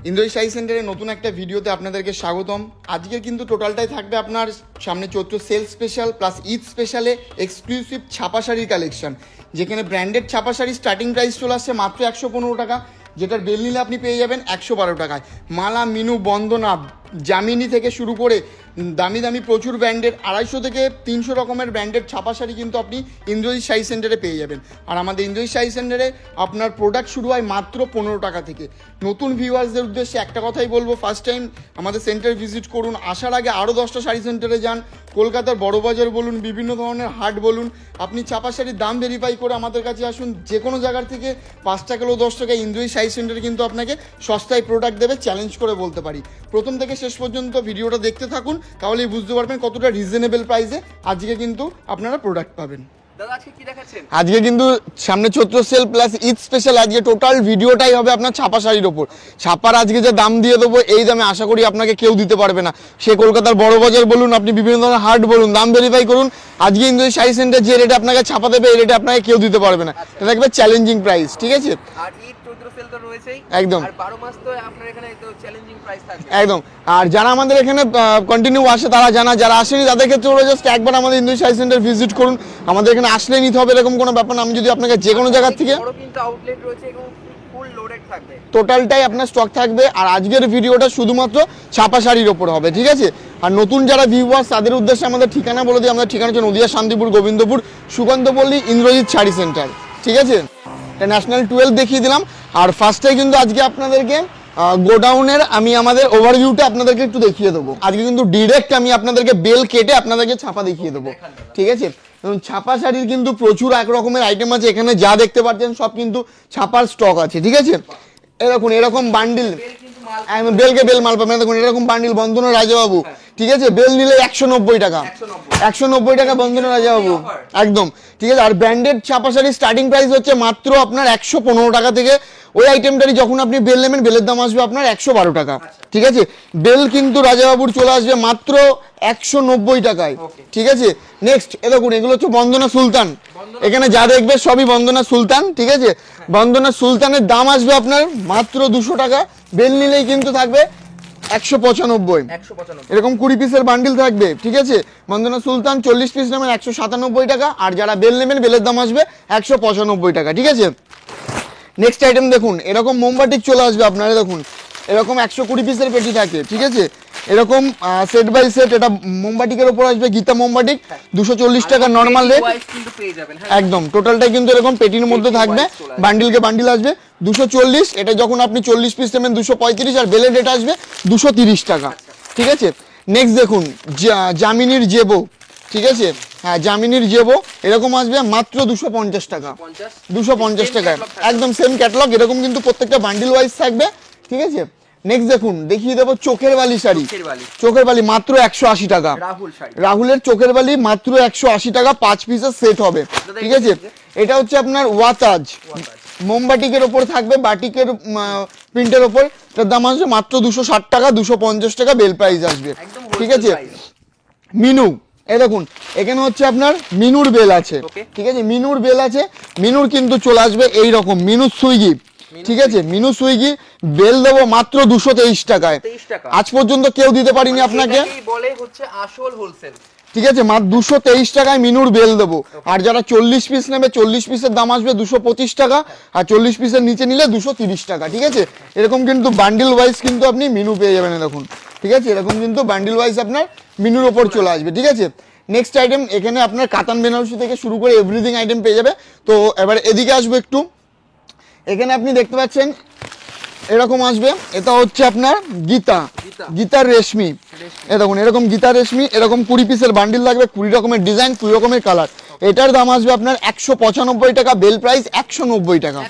ইন্দ্রজিৎ শাড়ি সেন্টারের নতুন একটা ভিডিওতে আপনাদেরকে স্বাগতম। আজকে কিন্তু টোটালটাই থাকবে আপনার সামনে Chaitra sale special plus Eid স্পেশালে এক্সক্লুসিভ ছাপা শাড়ির কালেকশন, যেখানে ব্র্যান্ডেড ছাপা শাড়ির স্টার্টিং প্রাইস চলে আসছে মাত্র 115 টাকা, যেটার বেল নিলে আপনি পেয়ে যাবেন 112 টাকায়। মালা, মিনু, বন্দনা, জামিনী থেকে শুরু করে দামি দামি প্রচুর ব্র্যান্ডের 250 থেকে 300 রকমের ব্র্যান্ডেড ছাপা শাড়ি কিন্তু আপনি ইন্দ্রজিৎ শাড়ি সেন্টারে পেয়ে যাবেন। আর আমাদের ইন্দ্রজিৎ শাড়ি সেন্টারে আপনার প্রোডাক্ট শুরু হয় মাত্র 15 টাকা থেকে। নতুন ভিউয়ার্সদের উদ্দেশ্যে একটা কথাই বলবো, ফার্স্ট টাইম আমাদের সেন্টার ভিজিট করুন। আসার আগে আরও 10টা শাড়ি সেন্টারে যান, কলকাতার বড়বাজার বলুন, বিভিন্ন ধরনের হাট বলুন, আপনি ছাপা শাড়ির দাম ভেরিফাই করে আমাদের কাছে আসুন। যে কোনো জায়গার থেকে 5 টাকা হলেও 10 টাকা ইন্দ্রজিৎ শাড়ি সেন্টারে কিন্তু আপনাকে সস্তায় প্রোডাক্ট দেবে, চ্যালেঞ্জ করে বলতে পারি। প্রথম থেকে শেষ পর্যন্ত ভিডিওটা দেখতে থাকুন, তাহলেই বুঝতে পারবেন কতটা রিজনেবল প্রাইসে আজকে কিন্তু আপনারা প্রোডাক্ট পাবেন। আজকে কিন্তু সামনে Chaitra sell plus Eid special, আজকে টোটাল ভিডিওটাই হবে আপনার ছাপা শাড়ির ওপর। ছাপার আজকে যে দাম দিয়ে দেবো, এই দামে আশা করি আপনাকে কেউ দিতে পারবে না। সে কলকাতার বড় বাজার বলুন, আপনি বিভিন্ন ধরনের হাট বলুন, দাম ভেরিফাই করুন। আজকে কিন্তু শাড়ি সেন্টার যে রেটে আপনাকে ছাপা দেবে, এই রেটে আপনাকে কেউ দিতে পারবে না। এটা থাকবে চ্যালেঞ্জিং প্রাইস, ঠিক আছে? একদম একদম। আর যারা আমাদের এখানে কন্টিনিউ আসে তারা জানা, যারা আসেনি তাদের ক্ষেত্রে ওরা জাস্ট একবার আমাদের ইন্দ্রজিৎ শাড়ি সেন্টার ভিজিট করুন। আমাদের এখানে আসলে নিতে হবে এরকম কোনো ব্যাপার না। আমি যদি আপনাকে যে কোনো জায়গা থেকে টোটালটাই আপনার স্টক থাকবে। আর আজকের ভিডিওটা শুধুমাত্র ছাপা শাড়ির ওপর হবে, ঠিক আছে? আর নতুন যারা ভিউয়ার্স তাদের উদ্দেশ্যে আমাদের ঠিকানা বলে দিই। আমাদের ঠিকানা হচ্ছে নদিয়া, শান্তিপুর, গোবিন্দপুর, সুকান্তপল্লী, ইন্দ্রজিৎ শাড়ি সেন্টার, ঠিক আছে? ন্যাশনাল 12 দেখিয়ে দিলাম। আর ফার্স্টে কিন্তু আজকে আপনাদেরকে গোডাউনের আমি আমাদের ওভারভিউটা আপনাদেরকে একটু দেখিয়ে দেবো। আজকে কিন্তু ডিরেক্ট আমি আপনাদেরকে বেল কেটে আপনাদেরকে ছাপা দেখিয়ে দেবো, ঠিক আছে? ছাপা শাড়ির কিন্তু প্রচুর এক রকমের আইটেম আছে। এখানে যা দেখতে পাচ্ছেন সব কিন্তু ছাপার স্টক আছে, ঠিক আছে? দেখুন এরকম বান্ডিল, বেলকে বেল মাল পাবেন। দেখুন এরকম বান্ডিল বন্দনা রাজাবাবু, ঠিক আছে? বেল নিলে 190 টাকা, 190 টাকা বন্দনা রাজাবাবু, একদম, ঠিক আছে? আর ব্র্যান্ডেড ছাপা শাড়ির স্টার্টিং প্রাইস হচ্ছে মাত্র আপনার 115 টাকা থেকে। ওই আইটেমটারই যখন আপনি বেল নেবেন, বেলের দাম আসবে আপনার 112 টাকা, ঠিক আছে? বেল কিন্তু রাজাবাবুর চলে আসবে মাত্র 190 টাকায়, ঠিক আছে? নেক্সট দেখুন, এগুলো হচ্ছে বন্দনা সুলতান। এখানে যা দেখবে সবই বন্দনা সুলতান, ঠিক আছে? বন্দনা সুলতানের দাম আসবে আপনার মাত্র 200 টাকা। বেল নিলেই কিন্তু থাকবে 195। এরকম 20 পিসের বান্ডিল থাকবে, ঠিক আছে? বন্দনা সুলতান 40 পিস নেবেন 197 টাকা। আর যারা বেল নেবেন, বেলের দাম আসবে 195 টাকা, ঠিক আছে? নেক্সট আইটেম দেখুন, এরকম মোমবাটিক চলে আসবে আপনারা। দেখুন এরকম 120 পিসের পেটি থাকে, ঠিক আছে? এরকম সেট বাই সেট এটা মোমবাটিকের উপর আসবে, গীতা মোমবাটিক 240 টাকা নরমাল রেট, একদম। টোটালটাই কিন্তু এরকম পেটির মধ্যে থাকবে, বান্ডিলকে বান্ডিল আসবে 240। এটা যখন আপনি 40 পিস নেবেন 235। আর বেলের রেট আসবে 230 টাকা, ঠিক আছে? নেক্সট দেখুন জামিনীর জেবো, ঠিক আছে? হ্যাঁ, জামিনীর জেবো এরকম আসবে মাত্র 250 টাকা, 250 টাকায়, একদম সেম ক্যাটালগ। এরকম কিন্তু প্রত্যেকটা বান্ডিল ওয়াইজ থাকবে, ঠিক আছে? নেক্সট দেখুন, দেখিয়ে দেবো চোখের বালি শাড়ি। চোখের বালি মাত্র 180 টাকা। রাহুলের চোখের বালি মাত্র 180 টাকা, 5 পিসের সেট হবে, ঠিক আছে? এটা হচ্ছে আপনার ওয়াতাজ মোমবাটিকের ওপর থাকবে, বাটিকের প্রিন্টের ওপর। এটার দাম আসবে মাত্র 260 টাকা, 250 টাকা বেল প্রাইস আসবে, ঠিক আছে? মিনু, এই দেখুন এখানে হচ্ছে আপনার মিনুর বেল আছে, ঠিক আছে? মিনুর বেল আছে। মিনুর কিন্তু চলে আসবে এই রকম মিনু সুইগি, ঠিক আছে? মিনু সুইগি বেল দেবো মাত্র 223 টাকায়। আজ পর্যন্ত কেউ দিতে পারিনি আপনাকে, ঠিক আছে? মাত্র 223 টাকায় মিনুর বেল দেবো। আর যারা 40 পিস নেবে, 40 পিসের দাম আসবে 225 টাকা। আর 40 পিসের নিচে নিলে 230 টাকা, ঠিক আছে? এরকম কিন্তু বান্ডিল ওয়াইজ কিন্তু আপনি মিনু পেয়ে যাবেন, দেখুন, ঠিক আছে? এরকম কিন্তু বান্ডিল ওয়াইজ আপনার মিনুর ওপর চলে আসবে, ঠিক আছে? নেক্সট আইটেম, এখানে আপনার কাতান বেনারসি থেকে শুরু করে এভরিথিং আইটেম পেয়ে যাবে। তো এবার এদিকে আসবো একটু। এখানে আপনি দেখতে পাচ্ছেন এরকম আসবে, এটা হচ্ছে আপনার গীতার রেশমি। এ দেখুন এরকম গীতার রেশমি, এরকম 20 পিসের বান্ডিল লাগবে, 20 রকমের ডিজাইন, 20 রকমের কালার। এটার দাম আসবে আপনার 195 টাকা, বেল প্রাইস 190 টাকা।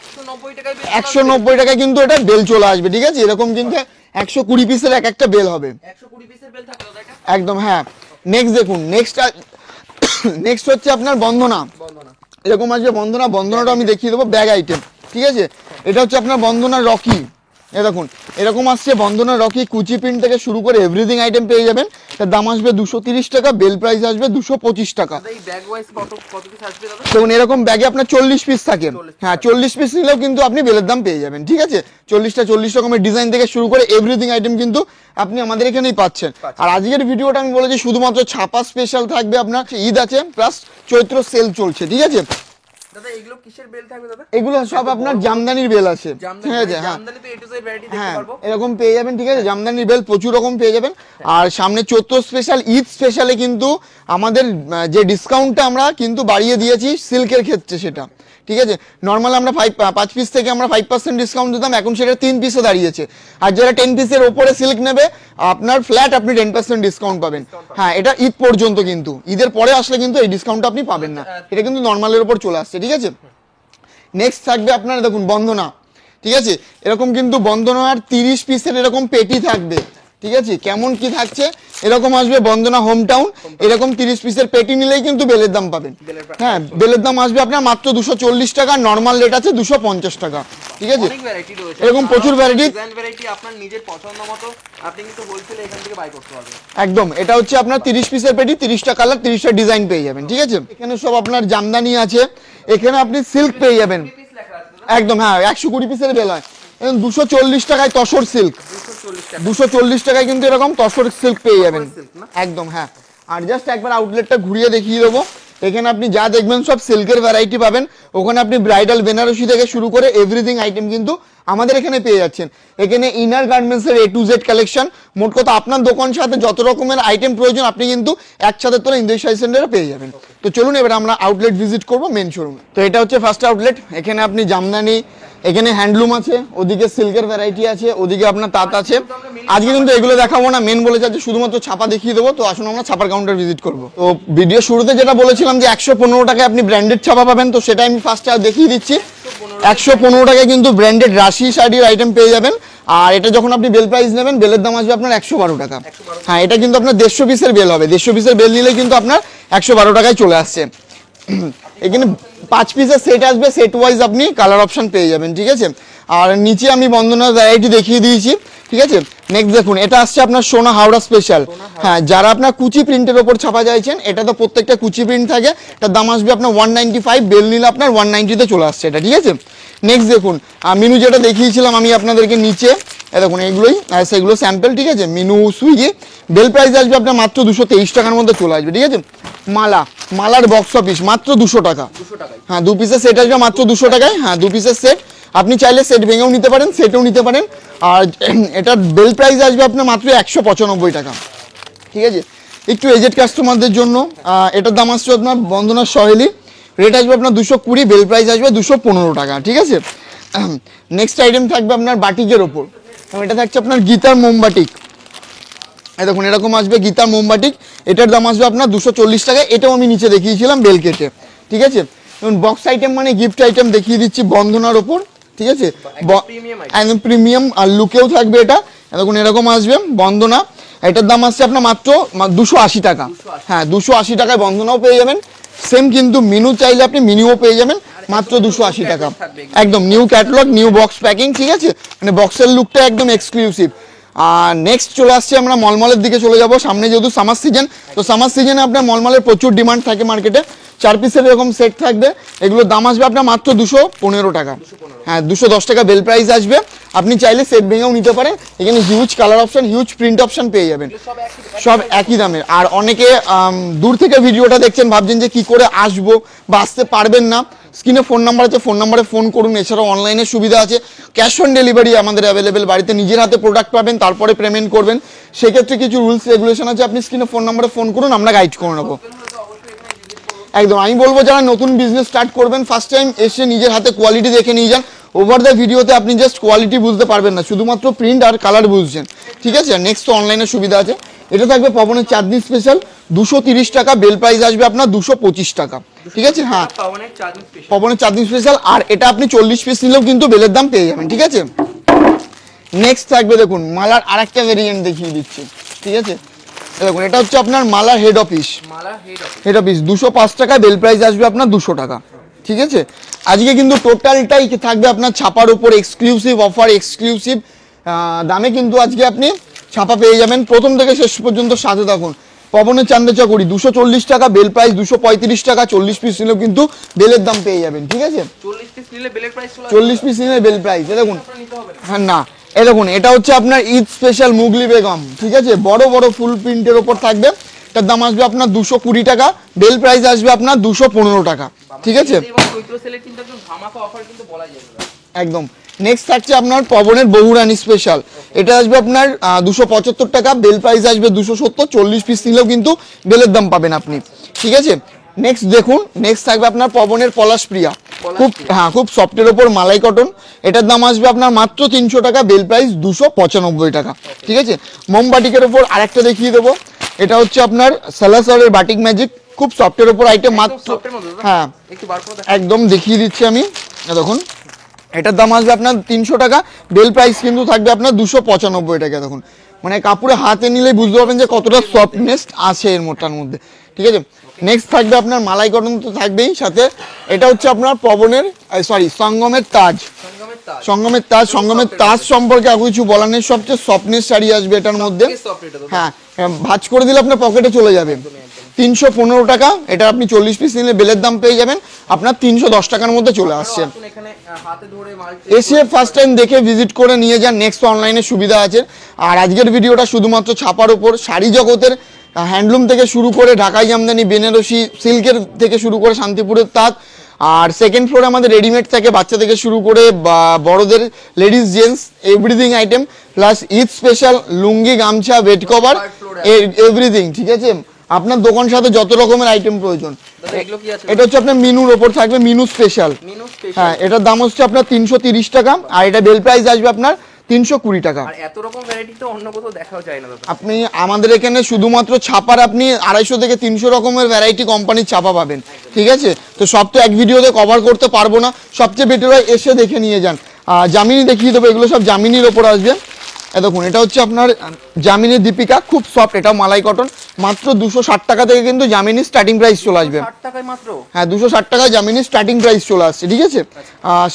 190 টাকা কিন্তু এটা বেল চলে আসবে, ঠিক আছে? এরকম কিন্তু 120 পিসের একটা বেল হবে, একদম, হ্যাঁ। নেক্সট দেখুন, নেক্সট হচ্ছে আপনার বন্দনা। এরকম আসবে বন্দনা। বন্দনাটা আমি দেখিয়ে দেবো, ব্যাগ আইটেম, ঠিক আছে? এটা হচ্ছে আপনার বন্দনা রকি। দেখুন এরকম আসছে বন্দনা রকি, কুচি প্রিন্ট থেকে শুরু করে এভরিথিং আইটেম পেয়ে যাবেন। তার দাম আসবে 230 টাকা, বেল প্রাইস আসবে 225 টাকা। এই ব্যাগ ওয়াইজ কত পিস আসবে দাদা? দেখুন এরকম ব্যাগে আপনার 40 পিস থাকে, হ্যাঁ 40 পিস নিলেও কিন্তু আপনি বেলের দাম পেয়ে যাবেন, ঠিক আছে। 40 রকমের ডিজাইন থেকে শুরু করে এভরিথিং আইটেম কিন্তু আপনি আমাদের এখানেই পাচ্ছেন। আর আজকের ভিডিওটা আমি বলেছি শুধুমাত্র ছাপা স্পেশাল থাকবে, আপনার ঈদ আছে প্লাস চৈত্র সেল চলছে, ঠিক আছে। দাদা এগুলো কিসের বেল থাকবে দাদা? এগুলো সব আপনার জামদানির বেল আছে, ঠিক আছে। হ্যাঁ জামদানি তো এ টু জেড ভ্যারাইটি দেখতে হ্যাঁ পারবো, এরকম পেয়ে যাবেন, ঠিক আছে। জামদানির বেল প্রচুর রকম পেয়ে যাবেন। আর সামনে চৈত্র স্পেশাল, ঈদ স্পেশালে কিন্তু আমাদের যে ডিসকাউন্টটা আমরা কিন্তু বাড়িয়ে দিয়েছি সিল্কের ক্ষেত্রে, সেটা ঠিক আছে। নর্মাল আমরা 5 পিস থেকে আমরা 5% ডিসকাউন্ট দিতাম, এখন সেটা 3 পিসে দাঁড়িয়েছে। আর যারা 10 পিসের ওপরে সিল্ক নেবে আপনার ফ্ল্যাট আপনি 10% ডিসকাউন্ট পাবেন। হ্যাঁ এটা ঈদ পর্যন্ত, কিন্তু ঈদের পরে আসলে কিন্তু এই ডিসকাউন্টটা আপনি পাবেন না, এটা কিন্তু নর্মালের ওপর চলে আসছে, ঠিক আছে। নেক্সট থাকবে আপনার দেখুন বন্দনা, ঠিক আছে। এরকম কিন্তু বন্দনার 30 পিসের এরকম পেটি থাকবে, ঠিক আছে। কেমন কি থাকছে এরকম আসবে বন্দনা হোম টাউন, এরকম 30 পিসের পেটি নিলেই কিন্তু বেলের দাম পাবেন। হ্যাঁ বেলের দাম আসবে আপনার মাত্র 240 টাকা, নর্মাল রেট আছে 250 টাকা, ঠিক আছে। অনেক ভ্যারাইটি রয়েছে, এরকম প্রচুর ভ্যারাইটি, ডিজাইন ভ্যারাইটি আপনার নিজের পছন্দ মতো আপনি কিন্তু হোলসেলে এখান থেকে বাই করতে পারবেন। একদম এটা হচ্ছে আপনার 30 পিসের পেটি, 30টা কালার 30টা ডিজাইন পেয়ে যাবেন, ঠিক আছে। এখানে সব আপনার জামদানি আছে, এখানে আপনি সিল্ক পেয়ে যাবেন একদম, হ্যাঁ 120 পিসের বেল হয়। 240 টাকায় তসর সিল্ক, 240 টাকায় কিন্তু এরকম তসর সিল্ক পেয়ে যাবেন একদম, হ্যাঁ। আর জাস্ট একবার আউটলেটটা ঘুরিয়ে দেখিয়ে দেবো, এখানে আপনি যা দেখবেন সব সিল্কের ভ্যারাইটি পাবেন। ওখানে আপনি ব্রাইডাল বেনারসি থেকে শুরু করে এভরিথিং আইটেম কিন্তু আমাদের এখানে পেয়ে যাচ্ছেন। এখানে ইনার গার্মেন্টসের A to Z কালেকশন, মোট কথা আপনার দোকানের সাথে যত রকমের আইটেম প্রয়োজন আপনি কিন্তু একসাথে তোলা ইন্দ্র শাড়ি সেন্টারে পেয়ে যাবেন। তো চলুন এবার আমরা আউটলেট ভিজিট করবো মেন শোরুমে। তো এটা হচ্ছে ফার্স্ট আউটলেট, এখানে আপনি জামদানি, এখানে হ্যান্ডলুম আছে, ওদিকে সিল্কের ভ্যারাইটি আছে, ওদিকে আপনার তাঁত আছে। আজকে কিন্তু এগুলো দেখাবো না, মেন বলে যাচ্ছে শুধুমাত্র ছাপা দেখিয়ে দেবো। তো আসুন আমরা ছাপার কাউন্টার ভিজিট করবো। তো ভিডিও শুরুতে যেটা বলেছিলাম যে 115 টাকায় আপনি ব্র্যান্ডেড ছাপা পাবেন, তো সেটা আমি ফার্স্টে দেখিয়ে দিচ্ছি। 115 টাকায় কিন্তু ব্র্যান্ডেড রাশি শাড়ির আইটেম পেয়ে যাবেন। আর এটা যখন আপনি বেল প্রাইস নেবেন, বেলের দাম আসবে আপনার 112 টাকা। হ্যাঁ এটা কিন্তু আপনার 150 পিসের বেল হবে, 150 পিসের বেল নিলে কিন্তু আপনার 112 টাকায় চলে আসছে। এখানে 5 পিসের সেট আসবে, সেট ওয়াইজ আপনি কালার অপশন পেয়ে যাবেন, ঠিক আছে। আর নিচে আমি বন্দনার ভ্যারাইটি দেখিয়ে দিয়েছি, ঠিক আছে। নেক্সট দেখুন এটা আসছে আপনার সোনা হাওড়া স্পেশাল। হ্যাঁ যারা আপনার কুচি প্রিন্টের ওপর ছাপা চাইছেন, এটা তো প্রত্যেকটা কুচি প্রিন্ট থাকে, এটার দাম আসবে আপনার 195, বেল নিলে আপনার 190-তে চলে আসছে এটা, ঠিক আছে। নেক্সট দেখুন মিনু যেটা দেখিয়েছিলাম আমি আপনাদেরকে নিচে, দেখুন এগুলোই সেগুলো স্যাম্পল, ঠিক আছে। মিনু সুইগি, বেল প্রাইস আসবে আপনার মাত্র 223 টাকার মধ্যে চলে আসবে, ঠিক আছে। মালার বক্স অফিস মাত্র 200 টাকা, হ্যাঁ 2 পিসের সেট আসবে মাত্র 200 টাকায়। হ্যাঁ 2 পিসের সেট, আপনি চাইলে সেট ভেঙেও নিতে পারেন, সেটও নিতে পারেন। আর এটার বেল প্রাইস আসবে আপনার মাত্র 195 টাকা, ঠিক আছে। একটু এজেড কাস্টমারদের জন্য এটার দাম আসছে আপনার বন্দনার সহেলি, রেট আসবে আপনার 220, বেল প্রাইস আসবে 215 টাকা, ঠিক আছে। নেক্সট আইটেম থাকবে আপনার বাটিকের ওপর, এটা থাকছে আপনার গীতার মোমবাটিক। দেখুন এরকম আসবে গীতার মোমবাটিক, এটার দাম আসবে আপনার 240 টাকা। এটাও আমি নিচে দেখিয়েছিলাম বেল কেটে, ঠিক আছে। এবং বক্স আইটেম মানে গিফট আইটেম দেখিয়ে দিচ্ছি বন্ধনার ওপর, ঠিক আছে। একদম প্রিমিয়াম আর লুকেও থাকবে এটা। দেখুন এরকম আসবে বন্দনা, এটার দাম আসছে আপনার মাত্র 280 টাকা। হ্যাঁ 280 টাকায় বন্দনাও পেয়ে যাবেন। সেম কিন্তু মিনু চাইলে আপনি মিনিও পেয়ে যাবেন মাত্র 280 টাকা, একদম new catalogue, new box packing, ঠিক আছে। মানে বক্সের লুকটা একদম এক্সক্লুসিভ। আর নেক্সট চলে আসছে আমরা মলমলের দিকে চলে যাব, সামনে যেহেতু সামার সিজন, তো সামার সিজনে আপনার মলমলের প্রচুর ডিমান্ড থাকে মার্কেটে। 4 পিসের এরকম সেট থাকবে, এগুলোর দাম আসবে আপনার মাত্র 215 টাকা। হ্যাঁ 210 টাকা বেল প্রাইস আসবে, আপনি চাইলে সেট ভেঙেও নিতে পারেন। এখানে huge colour option, huge print option পেয়ে যাবেন, সব একই দামের। আর অনেকে দূর থেকে ভিডিওটা দেখছেন, ভাবছেন যে কি করে আসবো বা আসতে পারবেন না, স্ক্রিনে ফোন নাম্বার আছে, ফোন নাম্বারে ফোন করুন। এছাড়াও অনলাইনে সুবিধা আছে, ক্যাশ অন ডেলিভারি আমাদের অ্যাভেলেবেল, বাড়িতে নিজের হাতে প্রোডাক্ট পাবেন, তারপরে পেমেন্ট করবেন। সেক্ষেত্রে কিছু রুলস রেগুলেশন আছে, আপনি স্ক্রিনে ফোন নাম্বারে ফোন করুন, আমরা গাইড করে নেবো। একদম আমি বলবো যারা নতুন বিজনেস স্টার্ট করবেন, ফার্স্ট টাইম এসে নিজের হাতে কোয়ালিটি দেখে নিয়ে যান। ওভার দ্য ভিডিওতে আপনি জাস্ট কোয়ালিটি বুঝতে পারবেন না, শুধুমাত্র প্রিন্ট আর কালার বুঝছেন, ঠিক আছে। নেক্সট তো অনলাইনে সুবিধা আছে। এটা থাকবে পবনের চাঁদনি স্পেশাল, 230 টাকা, বেল প্রাইস আসবে আপনার 225 টাকা, ঠিক আছে। হ্যাঁ পবনের চাঁদনি স্পেশাল, আর এটা আপনি 40 পিস নিলেও কিন্তু বেলের দাম পেয়ে যাবেন, ঠিক আছে। নেক্সট থাকবে দেখুন মালার আরেকটা ভেরিয়েন্ট দেখিয়ে দিচ্ছি, ঠিক আছে। দেখুন এটা হচ্ছে আপনার মালার হেড অফিস, হেড অফিস 205 টাকা, বেল প্রাইস আসবে আপনার 200 টাকা, ঠিক আছে। আজকে কিন্তু টোটালটাই থাকবে আপনার ছাপার উপর, এক্সক্লুসিভ অফার, এক্সক্লুসিভ দামে কিন্তু আজকে আপনি ছাপা পেয়ে যাবেন, প্রথম থেকে শেষ পর্যন্ত সাথে থাকুন। পবনের চান্দে চাকুরি 240 টাকা, বেল প্রাইস 235 টাকা, 40 পিস নিলেও কিন্তু বেলের দাম পেয়ে যাবেন, ঠিক আছে? 40 পিস নিলে বেলের প্রাইস 40 পিস নিলে বেল প্রাইস দেখুন। নিতে হবে না। হ্যাঁ না, এই দেখুন এটা হচ্ছে আপনার ঈদ স্পেশাল মুগলি বেগম, ঠিক আছে? বড় বড় ফুল প্রিন্টের ওপর থাকবে, এটার দাম আসবে আপনার 220 টাকা, বেল প্রাইস আসবে আপনার 215 টাকা, ঠিক আছে? এবং চৈত্র সেলের কিন্তু একদম ধামাকা অফার কিন্তু বলা যায় না। একদম। নেক্সট থাকছে আপনার পবনের বহুরানী স্পেশাল, এটা আসবে আপনার 275 টাকা, বেল প্রাইস আসবে 270, 40 পিস নিলেও কিন্তু বেলের দাম পাবেন আপনি, ঠিক আছে? নেক্সট দেখুন, নেক্সট থাকবে আপনার পবনের পলাশ প্রিয়া, খুব খুব সফটের ওপর মালাই কটন, এটার দাম আসবে আপনার মাত্র 300 টাকা, বেল প্রাইস 295 টাকা, ঠিক আছে? মোমবাটিকের ওপর আরেকটা দেখিয়ে দেবো, এটা হচ্ছে আপনার সালাসারের বাটিক ম্যাজিক, খুব সফটের ওপর আইটেম, মাত্র হ্যাঁ একদম দেখিয়ে দিচ্ছি আমি, দেখুন এটার দাম আসবে আপনার 300 টাকা, বেল প্রাইস কিন্তু থাকবে আপনার 295 টাকা। দেখুন মানে কাপড়ে হাতে নিলে বুঝতে পারবেন যে কতটা সফটনেস আছে এর মোটার মধ্যে, ঠিক আছে? নেক্সট থাকবে আপনার মালাই কটন তো থাকবেই সাথে, এটা হচ্ছে আপনার পবনের সঙ্গমের তাজ, সঙ্গমের তাজ সম্পর্কে আর কিছু বলার নেই, সবচেয়ে সফটনেস শাড়ি আসবে এটার মধ্যে, হ্যাঁ ভাঁজ করে দিলে আপনার পকেটে চলে যাবে। 315 টাকা, এটা আপনি 40 পিস নিলে বেলের দাম পেয়ে যাবেন আপনার 310 টাকার মধ্যে চলে আসছে। এসে ফার্স্ট টাইম দেখে ভিজিট করে নিয়ে যান, নেক্সট অনলাইনে সুবিধা আছে। আর আজকের ভিডিওটা শুধুমাত্র ছাপার ওপর, শাড়ি জগতের হ্যান্ডলুম থেকে শুরু করে ঢাকাই জামদানি, বেনারসি সিল্কের থেকে শুরু করে শান্তিপুরের তাঁত, আর সেকেন্ড ফ্লোরে আমাদের রেডিমেড থাকে, বাচ্চা থেকে শুরু করে বড়দের ladies gents everything item, plus Eid special lungi, গামছা, বেড কভার, এভরিথিং, ঠিক আছে? আপনার দোকান সাথে যত রকমের আইটেম প্রয়োজন। এটা হচ্ছে আপনার মিনুর ওপর থাকবে, মিনু স্পেশাল, হ্যাঁ এটার দাম হচ্ছে আপনার 330 টাকা, আর এটা বেল প্রাইস আসবে আপনার 320 টাকা। আর এত রকম ভ্যারাইটি তো অন্য কোথাও দেখাও যায় না দাদা। আপনি আমাদের এখানে শুধুমাত্র ছাপার আপনি 250 থেকে 300 রকমের ভ্যারাইটি কোম্পানির ছাপা পাবেন, ঠিক আছে? তো সব তো এক ভিডিওতে কভার করতে পারবো না, সবচেয়ে বেটার হয় এসে দেখে নিয়ে যান। জামিনী দেখিয়ে দেবো, এগুলো সব জামিনীর ওপর আসবে। দেখুন এটা হচ্ছে আপনার জামিনী দীপিকা, খুব সফট, এটা মালাই কটন, মাত্র 260 টাকা থেকে কিন্তু জামিনীর স্টার্টিং প্রাইস চলে আসবে। হ্যাঁ 260 টাকায় জামিনীর স্টার্টিং প্রাইস চলে আসছে, ঠিক আছে?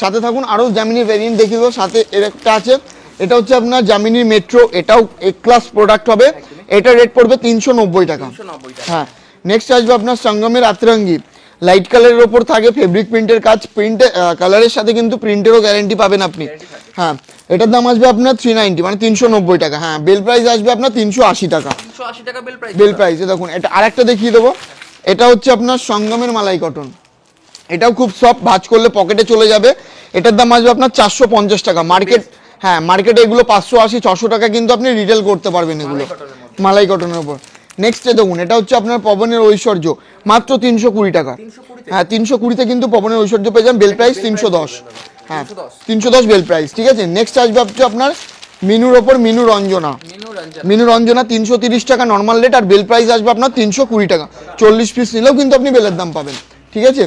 সাথে থাকুন, আরও জামিনীর ভ্যারিয়েন্ট দেখিয়ে দেবো, সাথে এর একটা আছে, এটা হচ্ছে আপনার জামিনীর মেট্রো, এটাও এ ক্লাস প্রোডাক্ট হবে, এটা রেট পড়বে 390 টাকা। হ্যাঁ নেক্সট আসবে আপনার সঙ্গমের আতরঙ্গি, লাইট কালারের ওপর থাকে, ফেব্রিক প্রিন্টের কাজ, প্রিন্ট কালারের সাথে কিন্তু প্রিন্টেরও গ্যারান্টি পাবেন আপনি। হ্যাঁ এটার দাম আসবে আপনার 390 মানে 390 টাকা, হ্যাঁ বেল প্রাইস আসবে আপনার 380 টাকা, বেল প্রাইস। দেখুন এটা আরেকটা দেখিয়ে দেবো, এটা হচ্ছে আপনার সঙ্গমের মালাই কটন, এটাও খুব সফট, ভাঁজ করলে পকেটে চলে যাবে, এটার দাম আসবে আপনার 450 টাকা। হ্যাঁ মার্কেটে এগুলো 580 600 টাকা কিন্তু আপনি রিটেল করতে পারবেন এগুলো মালাই কটনের উপর। নেক্সটে দেখুন এটা হচ্ছে আপনার পবনের ঐশ্বর্য, মাত্র 320 টাকা, হ্যাঁ 320-তে কিন্তু পবনের ঐশ্বর্য পেয়ে যান, বেল প্রাইস 310, হ্যাঁ 310 বেল প্রাইস, ঠিক আছে? নেক্সট আসবে হচ্ছে আপনার মিনুর ওপর মিনু রঞ্জনা, 330 টাকা নর্মাল রেট, আর বেল প্রাইস আসবে আপনার 320 টাকা, 40 পিস নিলেও কিন্তু আপনি বেলের দাম পাবেন, ঠিক আছে?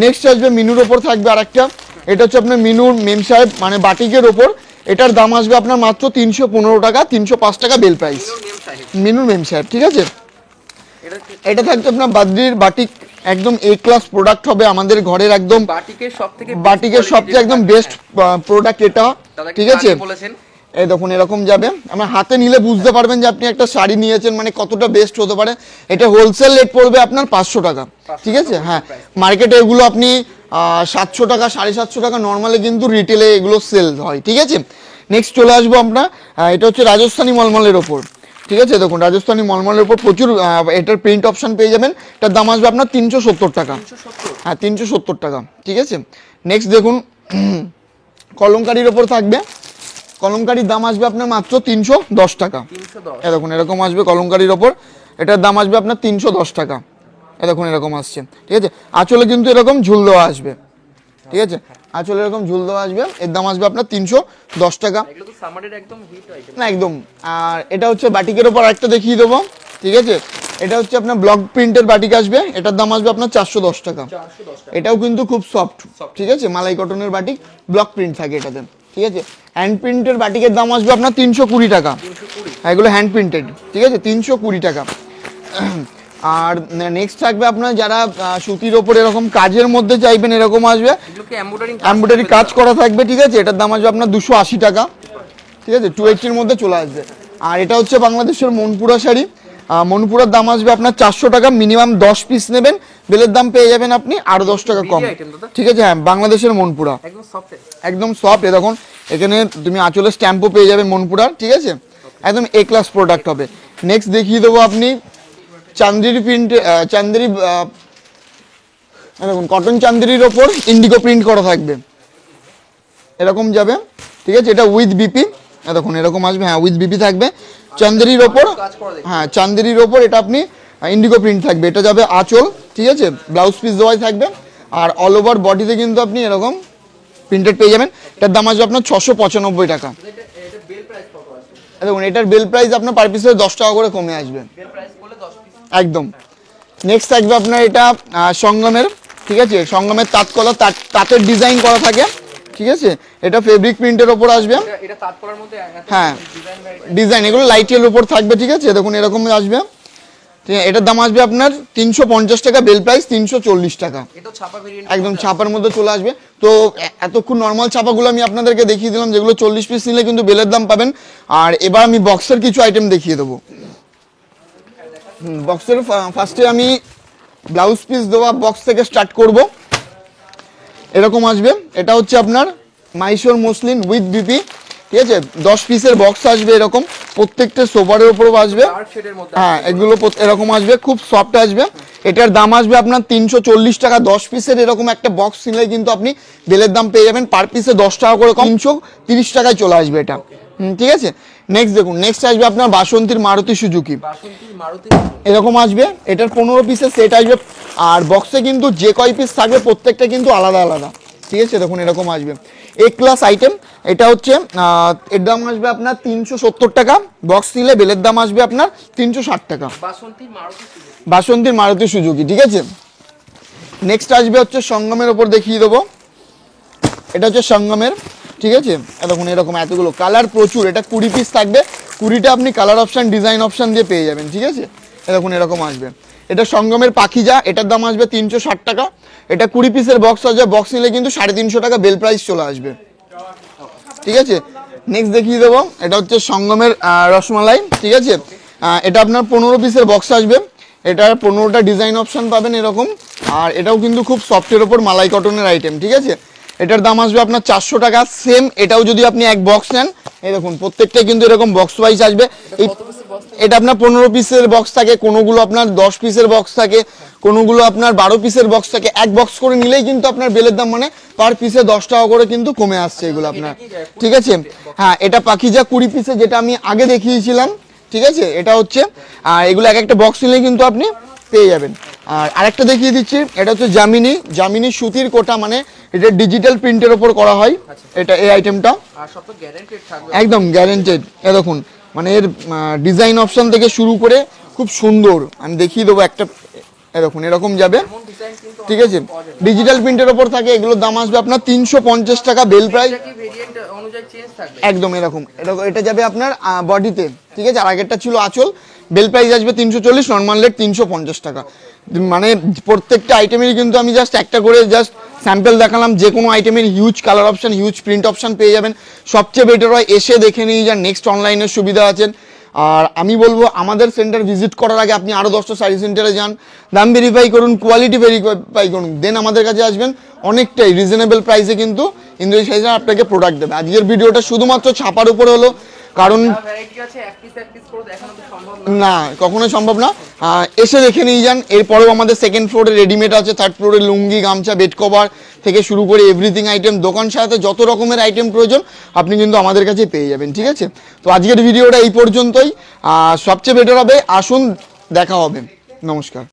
নেক্সট আসবে মিনুর ওপর থাকবে আরেকটা, এটা হচ্ছে আপনার মিনুর মেম সাহেব মানে বাটিকের ওপর, এটার দাম আসবে আপনার মাত্র 315 টাকা, 305 টাকা বেল প্রাইস, মিনুর মেম সাহেব, ঠিক আছে? এটা থাকছে আপনার বাদ্রির বাটিক, একদম এ ক্লাস প্রোডাক্ট হবে আমাদের ঘরের, একদম বাটিকের সবচেয়ে একদম বেস্ট প্রোডাক্ট এটা, ঠিক আছে? এই দেখুন এরকম যাবে, আমরা হাতে নিলে বুঝতে পারবেন যে আপনি একটা শাড়ি নিয়েছেন মানে কতটা বেস্ট হতে পারে। এটা হোলসেল রেট পড়বে আপনার 500 টাকা, ঠিক আছে? হ্যাঁ মার্কেটে এগুলো আপনি 700 টাকা 750 টাকা নর্মালি কিন্তু রিটেলে এগুলো সেল হয়, ঠিক আছে? নেক্সট চলে আসবো আমরা, এটা হচ্ছে রাজস্থানী মলমলের ওপর, ঠিক আছে? দেখুন রাজস্থানী মলমলের উপর প্রচুর এটার প্রিন্ট অপশন পেয়ে যাবেন, এটার দাম আসবে আপনার 370 টাকা, হ্যাঁ 370 টাকা, ঠিক আছে? নেক্সট দেখুন কলমকারির ওপর থাকবে, কলমকারির দাম আসবে আপনার মাত্র 310 টাকা, দেখুন এরকম আসবে কলমকারির ওপর, এটার দাম আসবে আপনার 310 টাকা, দেখুন এরকম আসছে, ঠিক আছে? আঁচলে কিন্তু এরকম ঝুল দেওয়া আসবে, ঠিক আছে? আঁচলে এরকম ঝুল দেওয়া আসবে, এর দাম আসবে আপনার 310 টাকা, না একদম। আর এটা হচ্ছে বাটিকের ওপর একটা দেখিয়ে দেবো, ঠিক আছে? এটা হচ্ছে আপনার ব্লক প্রিন্টের বাটিক আসবে, এটার দাম আসবে আপনার 410 টাকা, এটাও কিন্তু খুব সফট, ঠিক আছে? মালাই কটনের বাটিক, ব্লক প্রিন্ট থাকে এটাতে, ঠিক আছে? হ্যান্ড প্রিন্টের বাটিকের দাম আসবে আপনার 320 টাকা, এগুলো হ্যান্ড প্রিন্টেড, ঠিক আছে? 320 টাকা। আর নেক্সট থাকবে আপনার যারা সুতির ওপর এরকম কাজের মধ্যে চাইবেন, এরকম আসবে এমব্রয়ডারি কাজ করা থাকবে, ঠিক আছে? এটার দাম আসবে আপনার 280 টাকা, ঠিক আছে? 280-র মধ্যে চলে আসবে। আর এটা হচ্ছে বাংলাদেশের মনপুরা শাড়ি। মনপুরার দাম আসবে আপনার 400 টাকা, মিনিমাম 10 পিস নেবেন, বেলের দাম পেয়ে যাবেন আপনি আরো 10 টাকা কম, ঠিক আছে? হ্যাঁ, বাংলাদেশের মনপুরা, একদম সফট। এ দেখুন এখানে তুমি আঁচলের স্ট্যাম্পও পেয়ে যাবে মনপুরার, ঠিক আছে? একদম এ ক্লাস প্রোডাক্ট হবে। নেক্সট দেখিয়ে দেবো আপনি চান্দেরি প্রিন্ট, চান্দেরি দেখুন কটন চান্দেরির ওপর ইন্ডিগো প্রিন্ট করা থাকবে, এরকম যাবে, ঠিক আছে? এটা উইথ বিপি, দেখুন এরকম আসবে, হ্যাঁ উইথ বিপি থাকবে চান্দেরির ওপর। হ্যাঁ, চান্দেরির ওপর এটা আপনি ইন্ডিগো প্রিন্ট থাকবে, এটা যাবে আঁচল, ঠিক আছে? ব্লাউজ পিস দেওয়াই থাকবে, আর অল ওভার বডিতে কিন্তু আপনি এরকম প্রিন্টেড পেয়ে যাবেন। এটার দাম আসবে আপনার 695 টাকা। দেখুন এটার বেল প্রাইস আপনার পার পিসে 10 টাকা করে কমে আসবে একদম। নেক্সট থাকবে আপনার এটা সঙ্গমের, ঠিক আছে? সঙ্গমের তাঁত কলা, তাঁতের ডিজাইন করা থাকে, ঠিক আছে? এটা ফেব্রিক প্রিন্টের ওপর আসবে, হ্যাঁ ডিজাইন, এগুলো লাইটের উপর থাকবে, ঠিক আছে? দেখুন এরকম আসবে, ঠিক আছে? এটার দাম আসবে আপনার 350 টাকা, বেল প্রাইস 340 টাকা, একদম ছাপার মধ্যে চলে আসবে। তো এতক্ষণ নর্মাল ছাপাগুলো আমি আপনাদেরকে দেখিয়ে দিলাম, যেগুলো 40 পিস নিলে কিন্তু বেলের দাম পাবেন। আর এবার আমি বক্সের কিছু আইটেম দেখিয়ে দেবো। বক্সের ফার্স্টে আমি ব্লাউজ পিস দেওয়া বক্স থেকে স্টার্ট করব। এরকম আসবে, এটা হচ্ছে আপনার মাইশোর মসলিন উইথ বিপি, ঠিক আছে? 10 পিসের বক্স আসবে, এরকম প্রত্যেকটা সোফারের উপরও আসবে, হ্যাঁ এগুলো এরকম আসবে, খুব সফট আসবে। এটার দাম আসবে আপনার 340 টাকা। 10 পিসের এরকম একটা বক্স নিলে কিন্তু আপনি বেলের দাম পেয়ে যাবেন পার পিসে 10 টাকা করে কম, 330 টাকায় চলে আসবে এটা, ঠিক আছে? নেক্সট দেখুন, নেক্সট আসবে আপনার বাসন্তীর মারুতি সুজুকি, এরকম আসবে। এটার 15 পিসের সেট আসবে, আর বক্সে কিন্তু যে কয় পিস থাকবে প্রত্যেকটা কিন্তু আলাদা আলাদা, ঠিক আছে? দেখুন এরকম আসবে, এ ক্লাস আইটেম। এটা হচ্ছে এর দাম আসবে আপনার 370 টাকা, বক্স নিলে বেলের দাম আসবে আপনার 360 টাকা, বাসন্তীর মারুতি সুজুকি, ঠিক আছে? নেক্সট আসবে হচ্ছে সঙ্গমের ওপর দেখিয়ে দেবো, এটা হচ্ছে সঙ্গমের, ঠিক আছে? দেখুন এরকম এতগুলো কালার প্রচুর, এটা 20 পিস থাকবে, 20টা আপনি কালার অপশন ডিজাইন অপশন দিয়ে পেয়ে যাবেন, ঠিক আছে? দেখুন এরকম আসবে, এটা সঙ্গমের পাখিজা, এটার দাম আসবে 360 টাকা। এটা 20 পিসের বক্স আসবে, বক্স নিলে কিন্তু 350 টাকা বেল প্রাইস চলে আসবে, ঠিক আছে? নেক্সট দেখিয়ে দেবো, এটা হচ্ছে সঙ্গমের রসমালাই, ঠিক আছে? এটা আপনার 15 পিসের বক্স আসবে, এটার 15টা ডিজাইন অপশন পাবেন এরকম, আর এটাও কিন্তু খুব সফটের ওপর মালাই কটনের আইটেম, ঠিক আছে? এটার দাম আসবে আপনার 400 টাকা। সেম এটাও যদি আপনি এক বক্স নেন, এই দেখুন প্রত্যেকটা কিন্তু এরকম বক্স ওয়াইজ আসবে। এটা আপনার 15 পিসের বক্স থাকে, কোনোগুলো আপনার 10 পিসের বক্স থাকে, কোনোগুলো আপনার 12 পিসের বক্স থাকে। এক বক্স করে নিলেই কিন্তু আপনার বেলের দাম মানে পার পিসে 10 টাকা করে কিন্তু কমে আসছে এগুলো আপনার, ঠিক আছে? হ্যাঁ, এটা পাখিজা 20 পিসে, যেটা আমি আগে দেখিয়েছিলাম, ঠিক আছে? এটা হচ্ছে এগুলো এক একটা বক্স নিলেই কিন্তু আপনি পেয়ে যাবেন। আর আরেকটা দেখিয়ে দিচ্ছি, এটা হচ্ছে জামিনী সুতির কোটা, মানে এটা ডিজিটাল প্রিন্টের ওপর করা হয়, এটা এই আইটেমটা একদম গ্যারেন্টেড। এ দেখুন মানে এর ডিজাইন অপশন থেকে শুরু করে খুব সুন্দর, আমি দেখিয়ে দেবো একটা, এরকম এরকম যাবে, ঠিক আছে? ডিজিটাল প্রিন্টের ওপর থাকে, এগুলোর দাম আসবে আপনার 350 টাকা, বেল প্রাইস একদম এরকম। এটা যাবে আপনার বডিতে, ঠিক আছে? আর আগেরটা ছিল আঁচল, বেল প্রাইস আসবে 340, নর্মাল রেট 350 টাকা। মানে প্রত্যেকটা আইটেমেরই কিন্তু আমি জাস্ট একটা করে জাস্ট স্যাম্পল দেখালাম, যে কোনো আইটেমের huge colour option, huge print option পেয়ে যাবেন। সবচেয়ে বেটার হয় এসে দেখে নিয়ে যান, নেক্সট অনলাইনের সুবিধা আছেন। আর আমি বলবো আমাদের সেন্টার ভিজিট করার আগে আপনি আরও 10টা শাড়ি সেন্টারে যান, দাম ভেরিফাই করুন, কোয়ালিটি ভেরিফাই করুন, দেন আমাদের কাছে আসবেন। অনেকটাই রিজনেবল প্রাইসে কিন্তু ইন্দ্রজিৎ শাড়ি আপনাকে প্রোডাক্ট দেবে। আজকের ভিডিওটা শুধুমাত্র ছাপার উপরে হলো, কারণ না কখনোই সম্ভব না, এসে দেখে নিয়ে যান। এরপরেও আমাদের সেকেন্ড ফ্লোরে রেডিমেড আছে, থার্ড ফ্লোরে লুঙ্গি, গামছা, বেড কভার থেকে শুরু করে এভরিথিং আইটেম, দোকান সাথে যত রকমের আইটেম প্রয়োজন আপনি কিন্তু আমাদের কাছে পেয়ে যাবেন, ঠিক আছে? তো আজকের ভিডিওটা এই পর্যন্তই, সবচেয়ে বেটার হবে আসুন, দেখা হবে, নমস্কার।